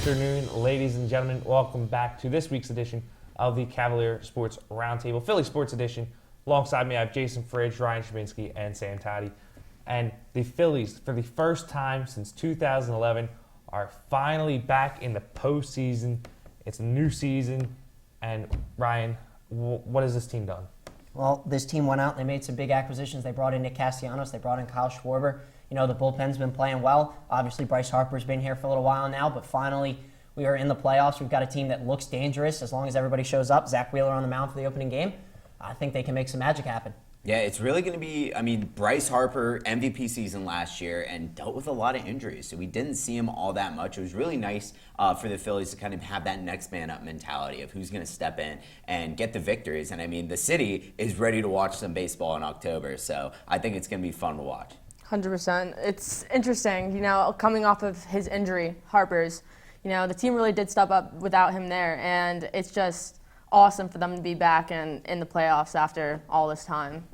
afternoon, ladies and gentlemen. Welcome back to this week's edition of the Cavalier Sports Roundtable Philly Sports Edition. Alongside me, I have Jason Fridge, Ryan Chybinski, and Sam Taddei. And the Phillies, for the first time since 2011, are finally back in the postseason. It's a new season. And Ryan, what has this team done? Well, this team went out and they made some big acquisitions. They brought in Nick Castellanos. They brought in Kyle Schwarber. You know, the bullpen's been playing well. Obviously, Bryce Harper's been here for a little while now, but finally we are in the playoffs. We've got a team that looks dangerous as long as everybody shows up. Zach Wheeler on the mound for the opening game. I think they can make some magic happen. Yeah, it's really going to be, Bryce Harper, MVP season last year, and dealt with a lot of injuries, so we didn't see him all that much. It was really nice for the Phillies to kind of have that next man up mentality of who's going to step in and get the victories. And the city is ready to watch some baseball in October, so I think it's going to be fun to watch. 100%. It's interesting, coming off of his injury, Harper's, the team really did step up without him there, and it's just awesome for them to be back in the playoffs after all this time.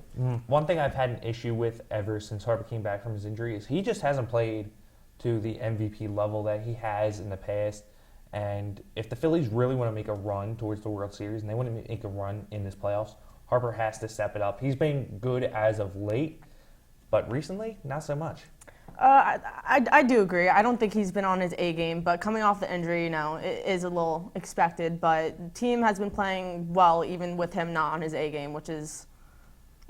One thing I've had an issue with ever since Harper came back from his injury is he just hasn't played to the MVP level that he has in the past. And if the Phillies really want to make a run towards the World Series and they want to make a run in this playoffs, Harper has to step it up. He's been good as of late, but recently, not so much. I do agree. I don't think he's been on his A game, but coming off the injury, it is a little expected. But the team has been playing well, even with him not on his A game, which is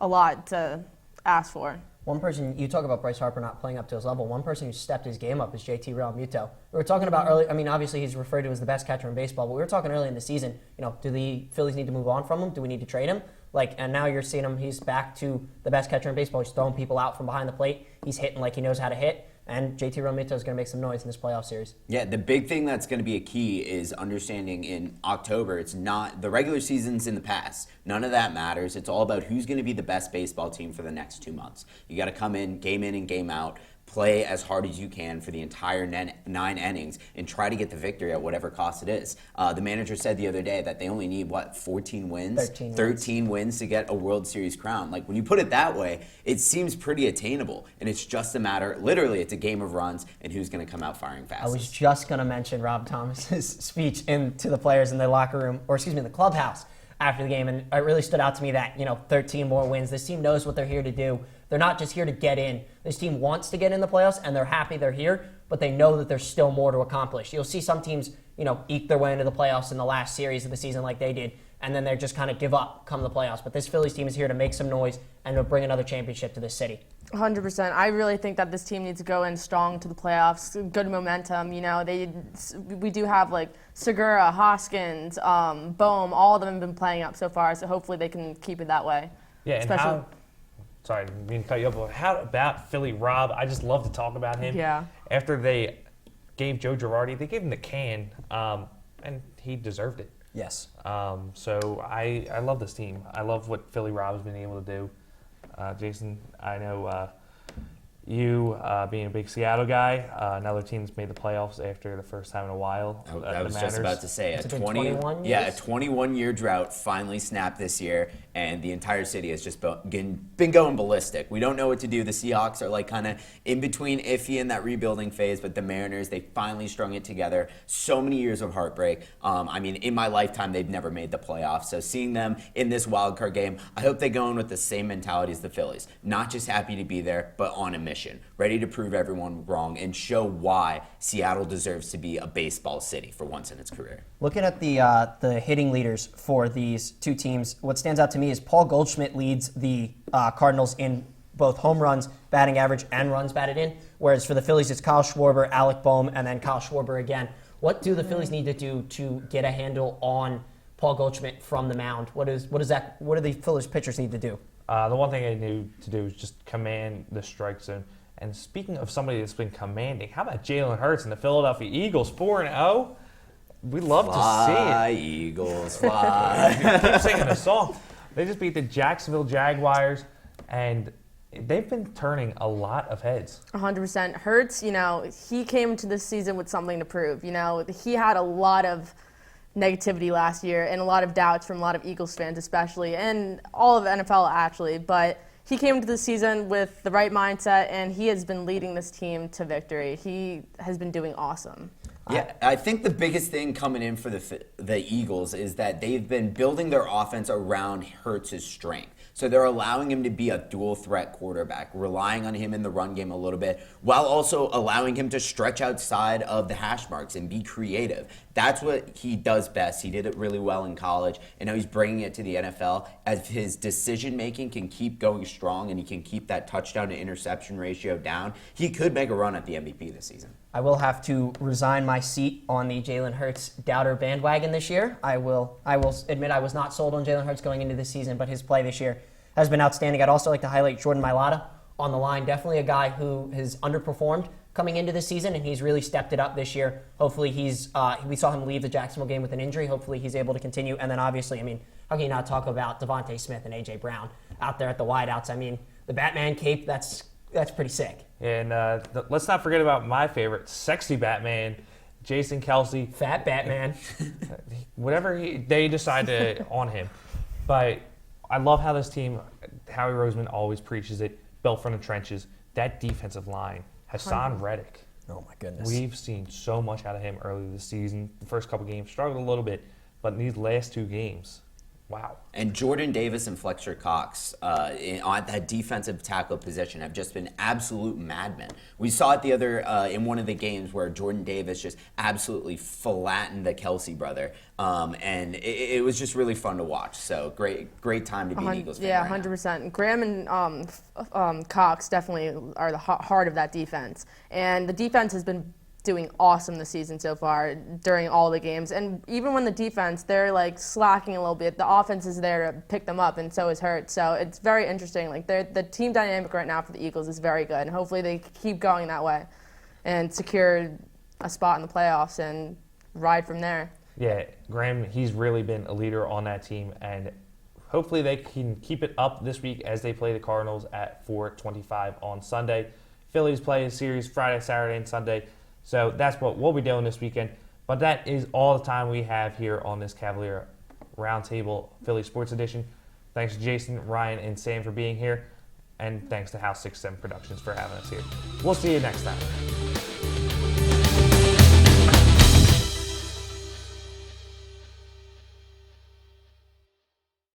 a lot to ask for. One person, you talk about Bryce Harper not playing up to his level. One person who stepped his game up is JT Realmuto. We were talking about earlier, obviously he's referred to as the best catcher in baseball, but we were talking early in the season, do the Phillies need to move on from him? Do we need to trade him? And now you're seeing him, he's back to the best catcher in baseball. He's throwing people out from behind the plate. He's hitting like he knows how to hit. And JT Realmuto is going to make some noise in this playoff series. Yeah, the big thing that's going to be a key is understanding in October, it's not the regular season's in the past. None of that matters. It's all about who's going to be the best baseball team for the next 2 months. You got to come in and game out, play as hard as you can for the entire 9 innings, and try to get the victory at whatever cost it is. The manager said the other day that they only need, 14 wins? 13 wins to get a World Series crown. When you put it that way, it seems pretty attainable, and it's just a matter, literally, it's a game of runs, and who's going to come out firing fastest. I was just going to mention Rob Thomas's speech to the players in the locker room, the clubhouse after the game, and it really stood out to me that, 13 more wins. This team knows what they're here to do. They're not just here to get in. This team wants to get in the playoffs, and they're happy they're here, but they know that there's still more to accomplish. You'll see some teams, eke their way into the playoffs in the last series of the season like they did, and then they just kind of give up come the playoffs. But this Phillies team is here to make some noise and to bring another championship to this city. 100%. I really think that this team needs to go in strong to the playoffs. Good momentum. We do have Segura, Hoskins, Bohm. All of them have been playing up so far, so hopefully they can keep it that way. Yeah, and sorry, I didn't mean to cut you up, but how about Philly Rob? I just love to talk about him. Yeah. After they gave Joe Girardi, they gave him the can, and he deserved it. Yes. So I love this team. I love what Philly Rob has been able to do. Jason, I know you, being a big Seattle guy, another team's made the playoffs after the first time in a while. I was just about to say, a 21-year drought finally snapped this year, and the entire city has just been going ballistic. We don't know what to do. The Seahawks are kind of in between iffy in that rebuilding phase, but the Mariners, they finally strung it together. So many years of heartbreak. In my lifetime, they've never made the playoffs. So seeing them in this wild card game, I hope they go in with the same mentality as the Phillies. Not just happy to be there, but on a mission, ready to prove everyone wrong and show why Seattle deserves to be a baseball city for once in its career. Looking at the hitting leaders for these two teams, what stands out to me is Paul Goldschmidt leads the Cardinals in both home runs, batting average, and runs batted in, whereas for the Phillies it's Kyle Schwarber, Alec Bohm, and then Kyle Schwarber again. What do the Phillies need to do to get a handle on Paul Goldschmidt from the mound? What do the Phillies pitchers need to do? The one thing they need to do is just command the strike zone. And speaking of somebody that's been commanding, how about Jalen Hurts and the Philadelphia Eagles, 4-0? We love to see it. Fly, Eagles, fly. Keep singing the song. They just beat the Jacksonville Jaguars, and they've been turning a lot of heads. 100%. Hurts, he came to this season with something to prove. He had a lot of negativity last year and a lot of doubts from a lot of Eagles fans especially, and all of the NFL actually, but he came into the season with the right mindset, and he has been leading this team to victory. He has been doing awesome. Yeah, I think the biggest thing coming in for the Eagles is that they've been building their offense around Hurts' strength. So they're allowing him to be a dual threat quarterback, relying on him in the run game a little bit, while also allowing him to stretch outside of the hash marks and be creative. That's what he does best. He did it really well in college, and now he's bringing it to the NFL. As his decision making can keep going strong and he can keep that touchdown to interception ratio down, he could make a run at the MVP this season. I will have to resign my seat on the Jalen Hurts doubter bandwagon this year. I will admit I was not sold on Jalen Hurts going into this season, but his play this year has been outstanding. I'd also like to highlight Jordan Mailata on the line. Definitely a guy who has underperformed coming into this season, and he's really stepped it up this year. Hopefully we saw him leave the Jacksonville game with an injury. Hopefully he's able to continue. And then obviously, I mean, how can you not talk about Devontae Smith and A.J. Brown out there at the wideouts? I mean, the Batman cape, that's pretty sick. And let's not forget about my favorite, sexy Batman, Jason Kelce. Fat Batman. Whatever they decide to on him. But I love how this team, Howie Roseman always preaches it, built from the trenches. That defensive line, Hassan Reddick. Oh, my goodness. We've seen so much out of him early this season. The first couple games struggled a little bit, but in these last 2 games, wow. And Jordan Davis and Fletcher Cox on that defensive tackle position have just been absolute madmen. We saw it the other in one of the games where Jordan Davis just absolutely flattened the Kelce brother, and it was just really fun to watch. So great time to be an Eagles fan. Yeah, right 100%. Graham and Cox definitely are the heart of that defense, and the defense has been doing awesome this season so far during all the games. And even when the defense, they're like slacking a little bit, the offense is there to pick them up, and so is Hurts. So it's very interesting. Like the team dynamic right now for the Eagles is very good, and hopefully they keep going that way and secure a spot in the playoffs and ride from there. Yeah, Graham, he's really been a leader on that team, and hopefully they can keep it up this week as they play the Cardinals at 4:25 on Sunday. Phillies play a series Friday, Saturday, and Sunday. So that's what we'll be doing this weekend. But that is all the time we have here on this Cavalier Roundtable Philly Sports Edition. Thanks to Jason, Ryan, and Sam for being here. And thanks to House 67 Productions for having us here. We'll see you next time.